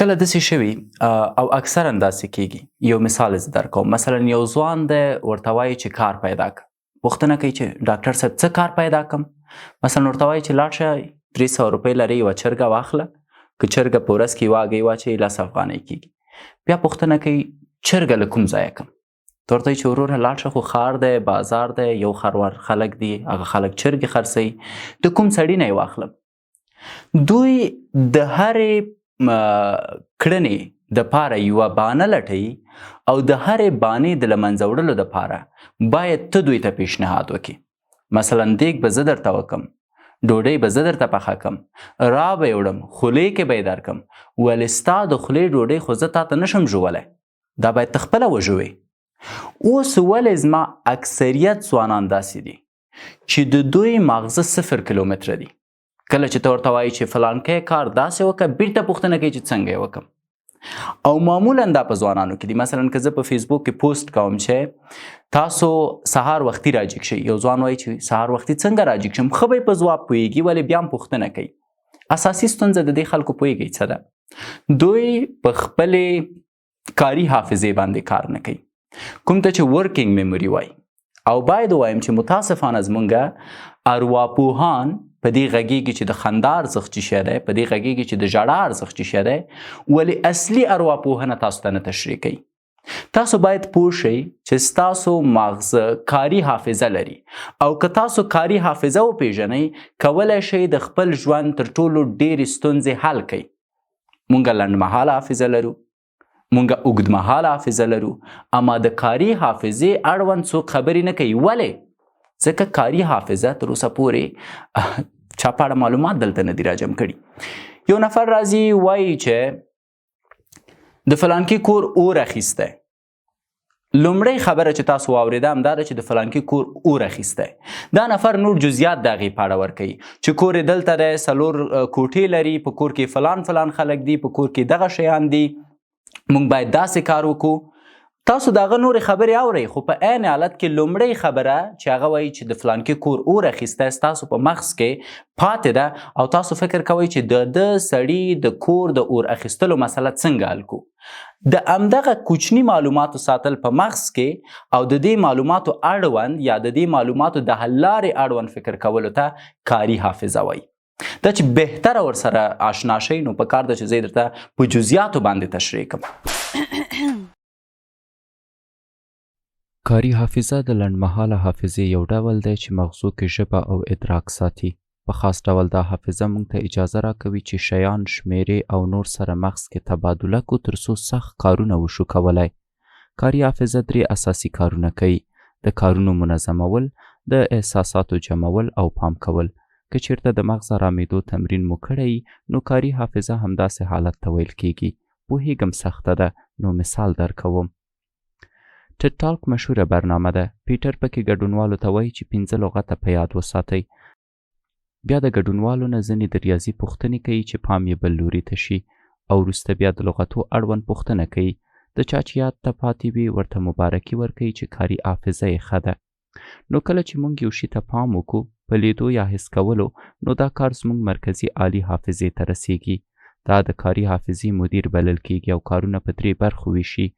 کله داسې شوي او اکثرا داسې کیږي. یو مثال زه درکوم. مثلا یو ځوان دی ورته وایي چې کار پیدا کړه. پوښتنه کوي چې ډاکټر صاحب څه کار پیدا کړم؟ مثلا ورته وایي چې لاړ شه 300 روپۍ لري یوه چرګه واخله، که چرګه په ورځ کې یوه هګۍ واچوي 10 افغانۍ کیږي. بیا پوښتنه کوي چرګه له کوم ځایه کړم؟ ته ورته وایي چې وروره لاړ شه، خو ښار دی، بازار دی، یو خروار خلک دي، هغه خلک چرګې خرڅوي، د کوم سړي نه یې واخلم؟ دوی د هرې کړنې دپاره یوه بانه لټوي او د هرې بانې د له منځه وړلو دپاره باید ته دوی ته پیشنهاد وکړي. مثلا دیګ به زه درته وکم، ډوډۍ به زه درته پخه کم، را به یې وړم، خولې کې به یې درکم، ولې ستا د خولې ډوډۍ خو زه تا ته نشم ژوولی، دا باید ته خپله وژوې. اوس ولې زما اکثریت ځوانان داسې دي چې د دوی ماغزه 0 کیلومتره دي. کله چې ته ورته وایي چې فلانکی کار داسې وکړه، بیرته پوښتنه کوي چې څنګه یې وکړم. او معمولا دا په ځوانانو کې دي. مثلا که زه په فیسبوک کې پوسټ کوم چې تاسو سهار وختي راجیګ شئ، یو ځوان وایي چې سهار وختي څنګه راجیګ شم، ښه به یې په ځواب پوهېږي، ولې بیا هم پوښتنه کوي. اساسي ستونزه د دې خلکو پوهېږئ څه ده؟ دوی په خپلې کاري حافظې باندې کار نه کوي، کوم ته چې ورکینګ میموري وایي. او باید ووایم چې متاسفانه زمونږ ارواپوهان په دې غږیږي چې د خندا ارزښت څه شی دی، په دې غږیږي چې د ژړا ارزښت څه شی دی، ولې اصلي ارواپوهنه تاسو ته نه تشریح کوي. تاسو باید پوه شئ چې ستاسو مغزه کاري حافظه لري، او که تاسو کاري حافظه وپېژنئ، کولی شئ د خپل ژوند تر ټولو ډېرې ستونزې حل کړئ. مونږ لنډمهاله حافظه لرو، مونږ اوږدمهاله حافظه لرو، اما د کاري حافظې اړوند څوک خبرې نه کوي. ولې؟ ځکه کاري حافظه تر اوسه پورې چا په اړه معلومات دلته نه دي راجم کړي. یو نفر راځي وایي چې د فلانکي کور اور اخیستی. لومړی خبره چې تاسو واورېده همدا ده چې د فلانکي کور اور اخیستی. دا نفر نور جزیات د هغې په اړه ورکوي چې کور یې دلته دی، 4 کوټې لري، په کور کې فلان خلک دي، په کور کې دغه شیان دي، موږ باید داسې کار وکړو. تاسو د هغه نورې خبرې اورئ، خو په عین حالت کې لومړۍ خبره چې هغه وایي چې د فلانکي کور اور اخیستی ستاسو په مغز کې پاتې ده، او تاسو فکر کوئ چې د سړي د کور د اور اخیستلو مسله څنګه حل کړو. د همدغه کوچني معلوماتو ساتل په مغز کې او د دې معلوماتو اړوند یا د دې معلوماتو د حل لارې اړوند فکر کولو ته کاري حافظه وایي. دا چې بهتره ورسره آشنا شئ، نو په کار ده چې زه درته په جزیاتو باندې تشریح کړم. کاري حافظه د لنډمهاله حافظې یو ډول دی چې مغزو کې ژبه او ادراک ساتي. په خاص ډول دا حافظه موږ ته اجازه راکوي چې شیان شمیرې او نور سره مغز کې تبادله کو تر څو سخت کارونه وشو کولی. کاري حافظه 3 اساسي کارونه کوي: د کارونو منظمول، د احساساتو جمعول او پام کول. که چیرته د مغز آرامېدو تمرین مو کړی نو کاري حافظه همداسې حالت ته ویل کیږي. پوهېږم سخته ده، نو مثال درکوم. ټیډ ټالک مشهوره برنامه ده. پیټر پکې ګډونوالو ته وایي چې 5 لغته په یاد وساتئ. بیا د ګډونوالو نه ځینې د ریاضي پوښتنې کوي چې پام یې بل لوري ته شي، او وروسته بیا د لغتو اړوند پوښتنه کوي. د چا چې یاد ته پاتې وي ورته مبارکي ورکوي چې کاري حافظه یې ښه ده. نو کله چې موږ یو شي ته پام وکړو په لیدو یا حس کولو، نو دا کار زموږ مرکزي عالي حافظې ته رسیږي. دا د کاري حافظې مدیر بلل کیږي او کارونه په 3 برخو ویشي.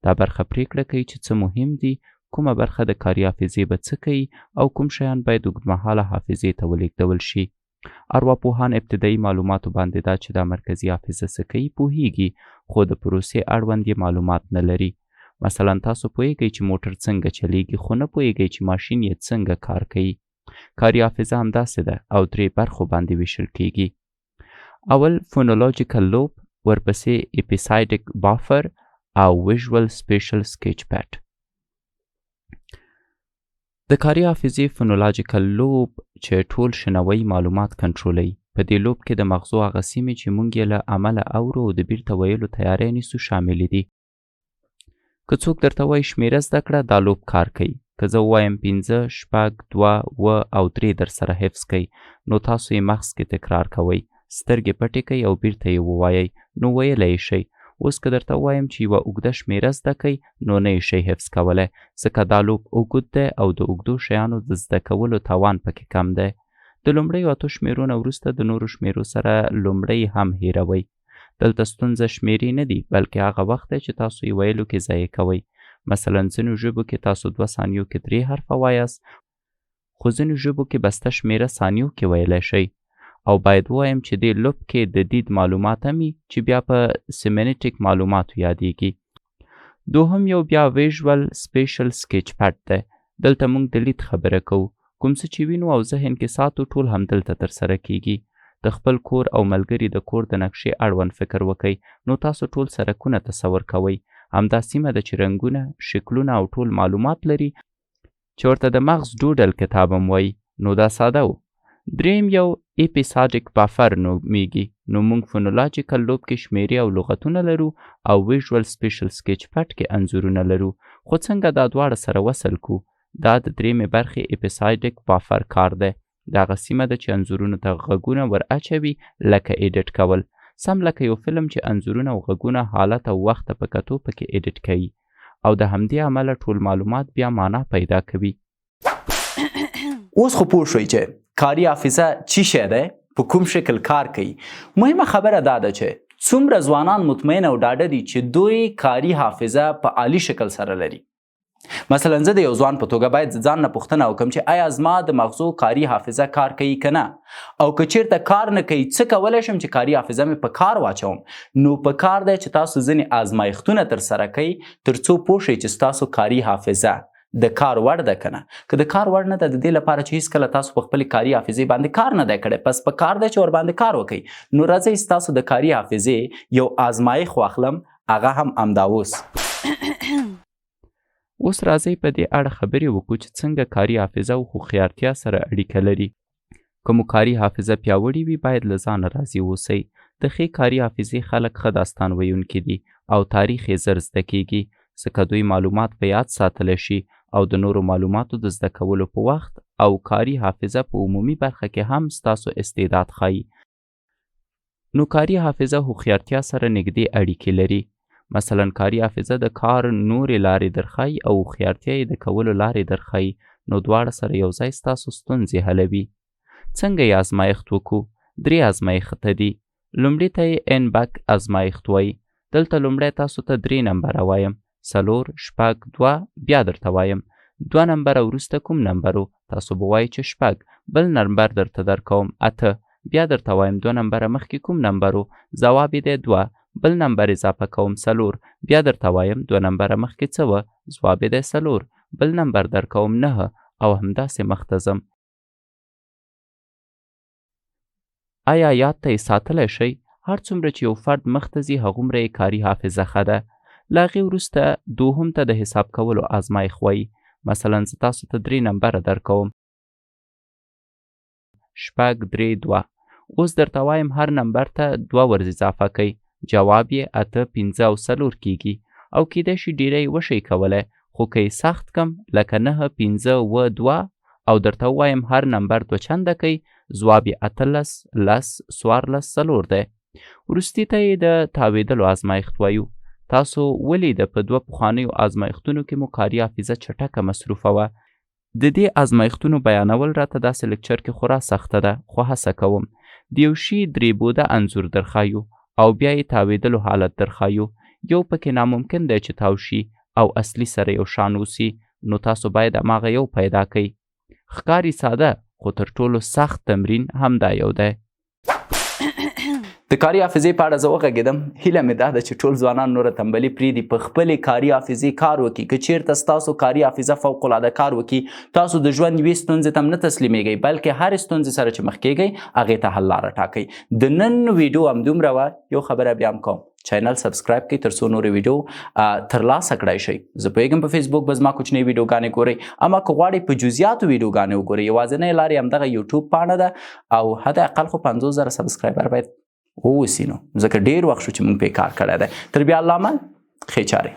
دا برخه پریکړه کوي چې څه مهم دي، کومه برخه د کاري حافظې به څه کوي، او کوم شیان باید اوږدمهاله حافظې ته ولېږدول شي. ارواپوهان ابتدایي معلوماتو باندې دا چې دا مرکزي حافظه څه کوي پوهیږي، خو د پروسې اړوند یې معلومات نه لري. مثلا تاسو پوهیږئ چې موټر څنګه چلیږي، خو نه پوهیږئ چې ماشین یې څنګه کار کوي. کاري حافظه همداسې ده او 3 برخو باندې ویشل کیږي. اول فونولوژیکل لوب، ورپسې اپیسایډک بافر او ویژوال سپیشل سکیچ پیډ. د کاري حافظې فونولوژیکل لوب چې ټول شنوي معلومات کنټرولوي. په دې لوب کې د مغزو هغه سیمې چې موږ یې له عمله اورو او د بیرته ویلو تیاری نیسو شاملې دي. که څوک درته وایي شمیره زده کړه، دا لوب کار کوي. که زه ووایم 5 6 2 7 او 3 در سره حفظ کوي، نو تاسو یې مغز کې تکرار کوئ. سترګې پټې کوئ او بیرته یې ووایئ، نو ویلی یې شئ. اوس که درته ووایم چې یوه اوږده شمیره زده کوئ، نو نه یې شئ حفظ کولی، ځکه دا لوب اوږد دی او د اوږدو شیانو د زده کولو توان پکې کم دی. د لومړیو 8 شمیرو نه وروسته د نورو شمیرو سره لومړی هم هیروئ. دلته ستونزه شمیرې نه دي بلکې هغه وخت دی چې تاسو یې ویلو کې ضایع کوئ. مثلا ځینو ژبو کې تاسو 2 ثانیو کې 3 حرفه وایاست، خو ځینو ژبو کې بسته شمیره ثانیو کې ویلی شئ. او باید ووایم چې دې لوب کې د دید معلومات هم چې بیا په سیمینټیک معلوماتو یادیږي. دوهم یو بیا ویژوال سپیشل سکیچ پډ دی. دلته موږ د لید خبره کوو. کوم څه چې وینو او ذهن کې ساتو ټول همدلته ترسره کیږي. د خپل کور او ملګري د کور د نقشې اړوند فکر وکئ، نو تاسو ټول سرکونه تصور کوئ. همدا سیمه ده چې رنګونه، شکلونه او ټول معلومات لري چې ورته د مغز ډوډل کتاب هم وایي. نو دا ساده و. دریم یو اپیساډیک بافر نومیږي. نو موږ فونولوجیکل لوب کې شمیرې او لغتونه لرو او ویژوال سپیشل سکیچ پډ کې انځورونه لرو. خو څنګه دا دواړه سره وصل کو؟ دا د درېمې برخې اپیساډیک بافر کار دی. دا هغه سیمه ده چې انځورونو ته غږونه ور اچوي، لکه ایډیټ کول، سم لکه یو فلم چې انځورونه او غږونه حالت او وخت ته په کتو پکې ایډیټ کوي او د همدې عمله ټول معلومات بیا معنا پیدا کوي. اوس خو پوه شوئ چې کاري حافظه چی شی دی، په کوم شکل کار کوي. مهمه خبره دا ده چې څومره ځوانان مطمئن او ډاډه دي چې دوی کاري حافظه په عالی شکل سره لري. مثلا زه د یو ځوان په توګه باید ځان نه پوښتنه وکړم چې آیا زما د مغزو کاري حافظه کار کوي که نه، او که چیرته کار نه کوي څه کولی شم چې کاري حافظه مې په کار واچوم. نو په کار دی چې تاسو ځینې آزمایښتونه ترسره کوئ ترڅو پوه شئ چې ستاسو کاري حافظه د کار وړ ده که نه. که د کار وړ نه ده، د دې لپاره چې هیڅکله تاسو په خپلې کاري حافظې باندې کار نه دی کړی، پس په کار دی چې ورباندې کار وکړئ. نو راځئ ستاسو د کاري حافظې یو آزمایښت واخلم، هغه هم همدا اوس. اوس راځئ په دې اړه خبرې وکړو چې څنګه کاري حافظه او هوښیارتیا سره اړیکه لري. که مو کاري حافظه پیاوړې وي باید له ځانه راضي اوسئ. د ښې کاري حافظې خلک ښه داستان ویونکي دي او تاریخ یې زر زده کیږي، ځکه دوی معلومات په یاد ساتلی شي او د نورو معلوماتو د زده کولو په وخت او کاري حافظه په عمومي برخه کې هم ستاسو استعداد ښایي. نو کاري حافظه هوښیارتیا سره نږدې اړیکې لري. مثلا کاري حافظه د کار نورې لارې درښایي او هوښیارتیا یې د کولو لارې درښایي. نو دواړه سره یو ځای ستاسو ستونزې حلوي. څنګه یې آزمایښت وکړو؟ 3 آزمایښته دي. لومړي ته یې ان بک آزمایښت وایي. دلته لومړی تاسو ته 3 نمبره وایم، 4 6 2 بیا درته وایم 2 نمبره وروسته کوم نمبر و؟ تاسو به وایي چې 6. بل نمبر درته درکوم 8. بیا درته وایم 2 نمبره مخکې کوم نمبر و؟ ځواب یې دی 2. بل نمبر اضافه کوم 4. بیا درته وایم 2 نمبره مخکې څه وه؟ ځواب یې دی 4. بل نمبر در کوم 9 او همداسې مخته ځم. آیا یاد ته یې ساتلی شئ؟ هر څومره چې یو فرد مخته ځي هغومره یې کاري حافظه ښه ده. له هغې وروسته دوهم ته د حساب کولو آزمایښت وایي. مثلا زه تاسو ته 3 نمبره در کوم 6 3 2. اوس درته وایم هر نمبر ته 2 ورځ اضافه کوئ. جواب یې 8 5 او 4 کیږي او کیدای شي ډیری وشئ کولی، خو که یې سخت کم لکه 9 5 و 2 او درته ووایم هر نمبر 2 چنده کوي، ځواب یې 18 10 14 4 دی. وروستي ته یې د تاویدلو آزمایښت وایو. تاسو ولیده په 2 پخوانیو آزمایښتونو کې مو کاري حافظه چټکه مصروفه وه. د دې آزمایښتونو بیانول راته داسې لیکچر کې خورا سخته ده، خو هڅه کوم. د یو شي 3 بعده انځور درښایو او بیا یې تاویدلو حالت درښایو. یو پکې ناممکن دی چې تاو شي او اصلي سره یو شان اوسي. نو تاسو باید هماغه یو پیدا کړئ. ښکاري ساده، خو تر ټولو سخت تمرین همدا یو دی. د کاري حافظې په اړه زه وغږېدم. هیله مې دا ده چې ټول ځوانان نوره تنبلي پرېږدي، په خپلې کاري حافظې کار وکړي. که چیرته ستاسو کاري حافظه فوق العاده کار وکړي، تاسو د ژوند یوې ستونزې ته هم نه تسلیمیږئ، بلکې هرې ستونزې سره چې مخ کیږئ هغې ته حل لاره ټاکئ. د نن ویډیو همدومره وه. یو خبره بیا هم کوم، چینل سبسکرایب کړئ ترڅو نورې ویډیو ترلاسه کړای شئ. زه پوهېږم په فیسبوک به زما کوچنۍ ویډیوګانې ګورئ، اما که غواړئ په جزیاتو ویډیوګانې وګورئ، یوازینۍ لار یې همدغه یوټیوب پاڼه ده او حد اقل خو 50,000 سبسکرایبر باید ووسي. نو ځکه ډېر وخت شو چې موږ پرې کار کړی دی. تر بیا الله امان، ښې چارې.